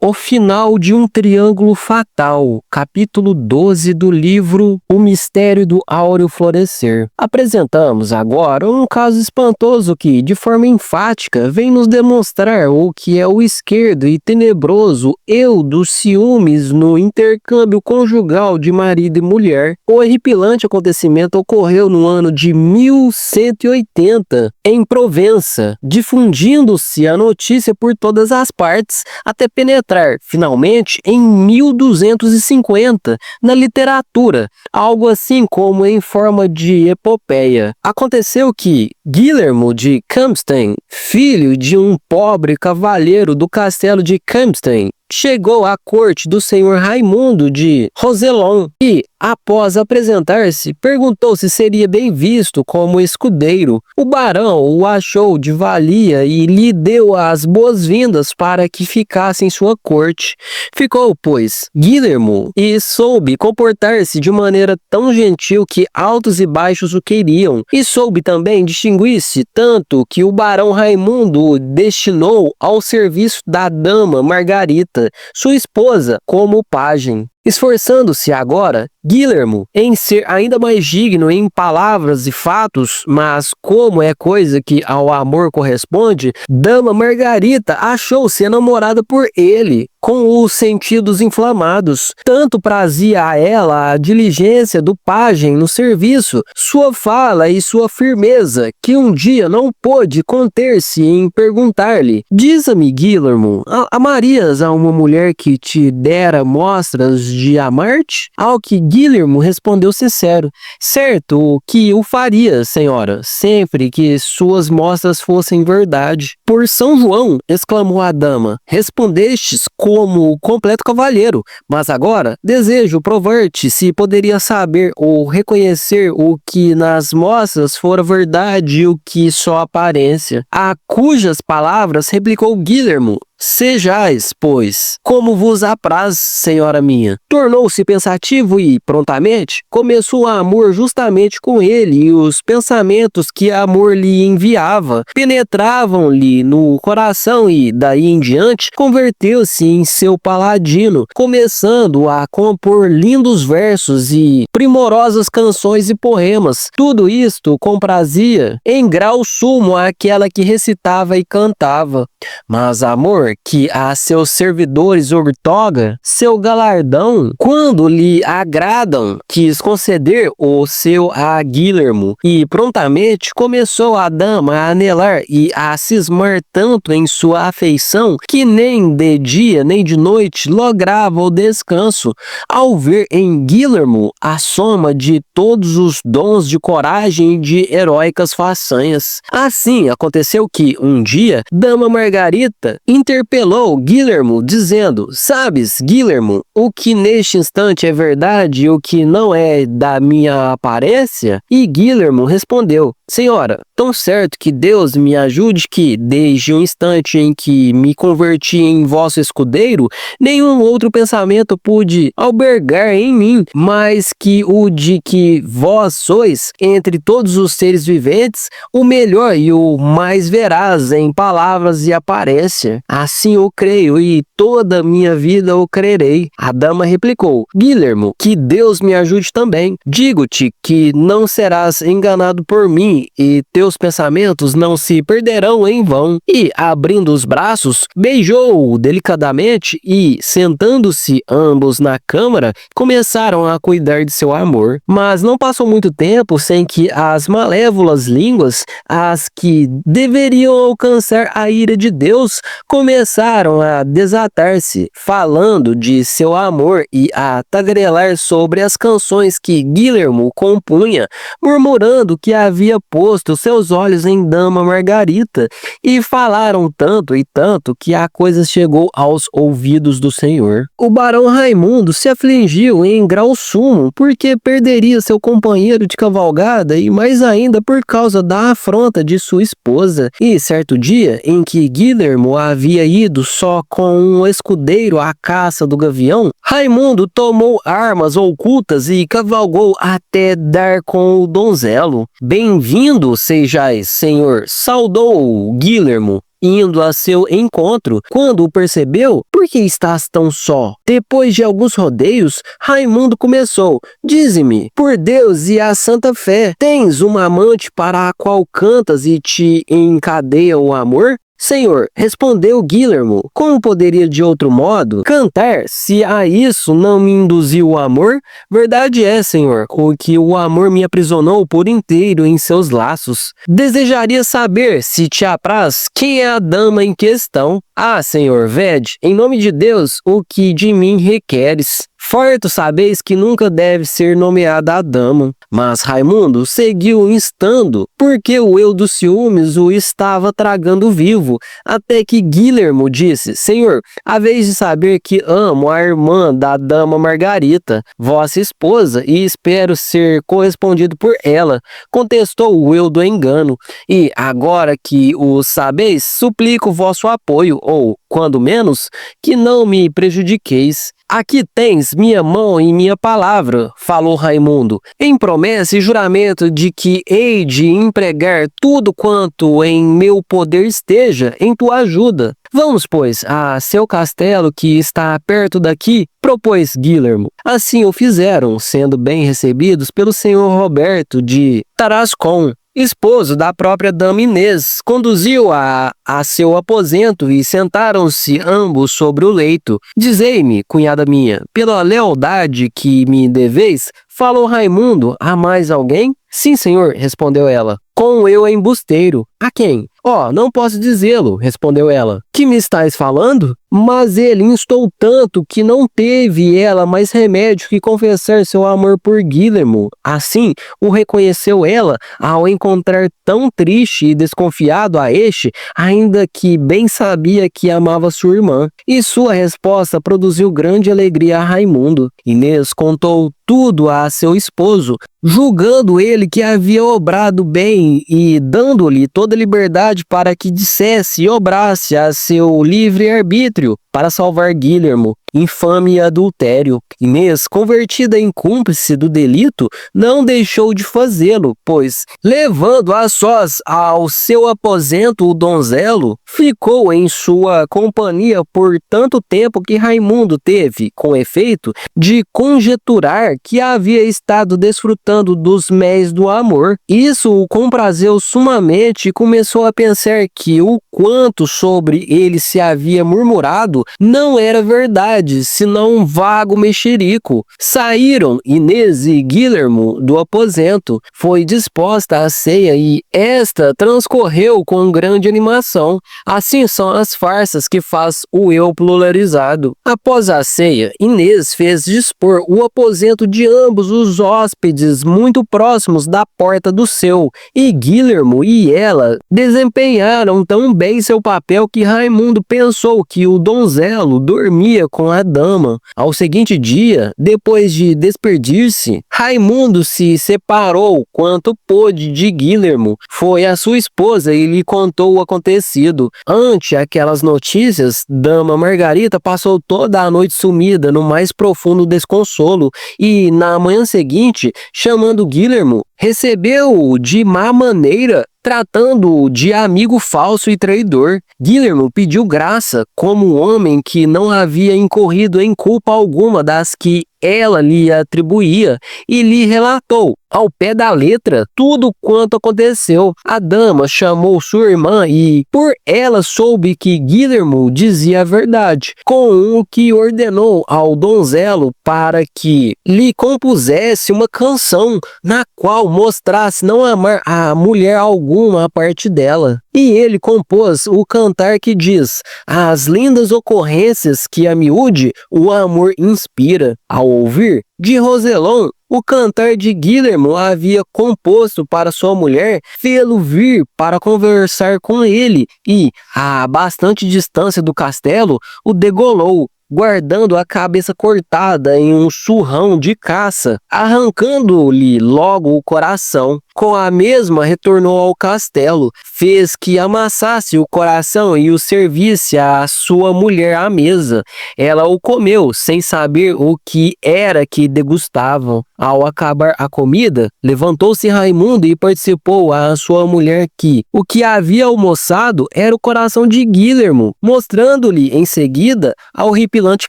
O final de um triângulo fatal, capítulo 12 do livro O Mistério do Áureo Florescer. Apresentamos agora um caso espantoso que, de forma enfática, vem nos demonstrar o que é o esquerdo e tenebroso eu dos ciúmes no intercâmbio conjugal de marido e mulher. O horripilante acontecimento ocorreu no ano de 1180, em Provença, difundindo-se a notícia por todas as partes, até penetrar finalmente em 1250 na literatura, algo assim como em forma de epopeia. Aconteceu que Guilhermo de Campstein, filho de um pobre cavalheiro do castelo de Campstein, chegou à corte do senhor Raimundo de Roselon e, após apresentar-se, perguntou se seria bem visto como escudeiro. O barão o achou de valia e lhe deu as boas-vindas para que ficasse em sua corte. Ficou, pois, Guilhermo e soube comportar-se de maneira tão gentil que altos e baixos o queriam, e soube também distinguir-se tanto que o barão Raimundo o destinou ao serviço da dama Margarita, sua esposa, como pajem. Esforçando-se agora, Guilhermo, em ser ainda mais digno em palavras e fatos, mas como é coisa que ao amor corresponde, dama Margarita achou-se enamorada por ele, com os sentidos inflamados. Tanto prazia a ela a diligência do pajem no serviço, sua fala e sua firmeza, que um dia não pôde conter-se em perguntar-lhe: diz-me, Guilhermo, amarias a uma mulher que te dera mostras de amar-te? Ao que Guilhermo respondeu sincero: certo que o faria, senhora, sempre que suas mostras fossem verdade. Por São João, exclamou a dama, respondestes como completo cavalheiro, mas agora desejo provar-te se poderia saber ou reconhecer o que nas mostras fora verdade e o que só aparência. A cujas palavras replicou Guilhermo: sejais, pois, como vos apraz, senhora minha. Tornou-se pensativo e, prontamente, começou a amor justamente com ele, e os pensamentos que amor lhe enviava penetravam-lhe no coração e, daí em diante, converteu-se em seu paladino, começando a compor lindos versos e primorosas canções e poemas. Tudo isto comprazia em grau sumo àquela que recitava e cantava. Mas amor, que a seus servidores outorga seu galardão, quando lhe agradam, quis conceder o seu a Guilhermo, e prontamente começou a dama a anelar e a cismar tanto em sua afeição, que nem de dia nem de noite lograva o descanso, ao ver em Guilhermo a soma de todos os dons de coragem e de heróicas façanhas. Assim aconteceu que, um dia, dama Margarita interpelou Guilhermo, dizendo: sabes, Guilhermo, o que neste instante é verdade e o que não é da minha aparência? E Guilhermo respondeu: senhora, tão certo que Deus me ajude que, desde o instante em que me converti em vosso escudeiro, nenhum outro pensamento pude albergar em mim, mais que o de que vós sois, entre todos os seres viventes, o melhor e o mais veraz em palavras e aparência. Assim o creio e toda a minha vida o crerei. A dama replicou: Guilhermo, que Deus me ajude também. Digo-te que não serás enganado por mim e teus pensamentos não se perderão em vão. E, abrindo os braços, beijou-o delicadamente e, sentando-se ambos na câmara, começaram a cuidar de seu amor. Mas não passou muito tempo sem que as malévolas línguas, as que deveriam alcançar a ira de Deus, começaram a desatar-se, falando de seu amor e a tagarelar sobre as canções que Guilhermo compunha, murmurando que havia posto seus olhos em dama Margarita, e falaram tanto e tanto que a coisa chegou aos ouvidos do senhor. O barão Raimundo se afligiu em grau sumo, porque perderia seu companheiro de cavalgada e mais ainda por causa da afronta de sua esposa. E certo dia, em que Guilhermo havia ido só com um escudeiro à caça do gavião, Raimundo tomou armas ocultas e cavalgou até dar com o donzelo. Bem-vindo sejais, senhor, saudou Guilhermo. indo a seu encontro. Quando o percebeu, por que estás tão só? Depois de alguns rodeios, Raimundo começou: dize-me, por Deus e a santa fé, tens uma amante para a qual cantas e te encadeia o amor? Senhor, respondeu Guilhermo, como poderia de outro modo cantar se a isso não me induziu o amor? Verdade é, Senhor, que o amor me aprisionou por inteiro em seus laços. Desejaria saber, se te apraz, quem é a dama em questão. Ah, Senhor, vede, em nome de Deus, o que de mim requeres. Farto sabeis que nunca deve ser nomeada a dama. Mas Raimundo seguiu instando, porque o eu dos ciúmes o estava tragando vivo, até que Guilhermo disse: Senhor, haveis de saber que amo a irmã da dama Margarita, vossa esposa, e espero ser correspondido por ela. Contestou o eu do engano, e agora que o sabeis, suplico vosso apoio, ou, quando menos, que não me prejudiqueis. Aqui tens minha mão e minha palavra, falou Raimundo, em promessa e juramento de que hei de empregar tudo quanto em meu poder esteja em tua ajuda. Vamos, pois, a seu castelo que está perto daqui, propôs Guilhermo. Assim o fizeram, sendo bem recebidos pelo senhor Roberto de Tarascon, esposo da própria dama Inês. Conduziu-a a seu aposento e sentaram-se ambos sobre o leito. Dizei-me, cunhada minha, pela lealdade que me deveis, falou Raimundo, há mais alguém? Sim, senhor, respondeu ela. Com eu embusteiro. A quem? Não posso dizê-lo, respondeu ela. Que me estás falando? Mas ele instou tanto que não teve ela mais remédio que confessar seu amor por Guilhermo. Assim, o reconheceu ela ao encontrar tão triste e desconfiado a este, ainda que bem sabia que amava sua irmã. E sua resposta produziu grande alegria a Raimundo. Inês contou tudo a seu esposo, julgando ele que havia obrado bem e dando-lhe toda liberdade para que dissesse e obrasse a seu livre-arbítrio para salvar Guilhermo, infame adultério. Inês, convertida em cúmplice do delito, não deixou de fazê-lo, pois, levando a sós ao seu aposento o donzelo, ficou em sua companhia por tanto tempo que Raimundo teve, com efeito, de conjeturar que havia estado desfrutando dos méis do amor. Isso o comprazeu sumamente e começou a pensar que o quanto sobre ele se havia murmurado não era verdade, senão um vago mexerico. Saíram Inês e Guilhermo do aposento. Foi disposta a ceia e esta transcorreu com grande animação. Assim são as farsas que faz o eu pluralizado. Após a ceia, Inês fez dispor o aposento de ambos os hóspedes muito próximos da porta do seu, e Guilhermo e ela desempenharam tão bem seu papel que Raimundo pensou que o donzelo dormia com a dama. Ao seguinte dia, depois de despedir-se, Raimundo se separou quanto pôde de Guilhermo, foi a sua esposa e lhe contou o acontecido. Ante aquelas notícias, dama Margarita passou toda a noite sumida no mais profundo desconsolo e, na manhã seguinte, chamando Guilhermo, recebeu-o de má maneira, tratando-o de amigo falso e traidor. Guilhermo pediu graça, como um homem que não havia incorrido em culpa alguma das que ela lhe atribuía, e lhe relatou, ao pé da letra, tudo quanto aconteceu. A dama chamou sua irmã e, por ela, soube que Guilhermo dizia a verdade, com o que ordenou ao donzelo para que lhe compusesse uma canção, na qual mostrasse não amar a mulher alguma a parte dela. E ele compôs o cantar que diz: as lindas ocorrências que a miúde o amor inspira. Ao ouvir de Roselon o cantar de Guilhermo havia composto para sua mulher, fê-lo vir para conversar com ele e, a bastante distância do castelo, o degolou, guardando a cabeça cortada em um surrão de caça, arrancando-lhe logo o coração. Com a mesma retornou ao castelo, fez que amassasse o coração e o servisse à sua mulher à mesa. Ela o comeu, sem saber o que era que degustavam. Ao acabar a comida, levantou-se Raimundo e participou à sua mulher que o que havia almoçado era o coração de Guilhermo, mostrando-lhe em seguida a horripilante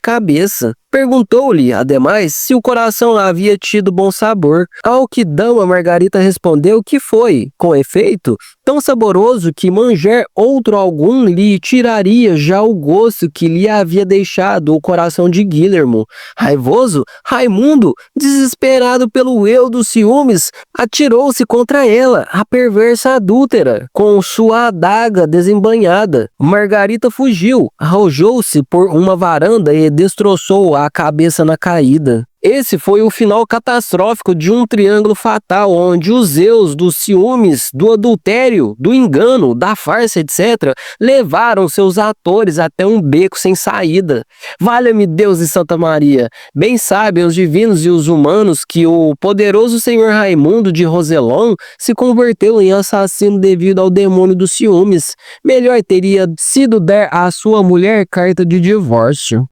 cabeça. Perguntou-lhe, ademais, se o coração havia tido bom sabor, ao que Dama Margarita respondeu que foi, com efeito, tão saboroso que manjar outro algum lhe tiraria já o gosto que lhe havia deixado o coração de Guilhermo. Raivoso, Raimundo, desesperado pelo eu dos ciúmes, atirou-se contra ela, a perversa adúltera, com sua adaga desembainhada. Margarita fugiu, arrojou-se por uma varanda e destroçou a cabeça na caída. Esse foi o final catastrófico de um triângulo fatal, onde os Zeus dos ciúmes, do adultério, do engano, da farsa, etc., levaram seus atores até um beco sem saída. Valha-me Deus e Santa Maria! Bem sabem os divinos e os humanos que o poderoso senhor Raimundo de Roselon se converteu em assassino devido ao demônio dos ciúmes. Melhor teria sido dar à sua mulher carta de divórcio.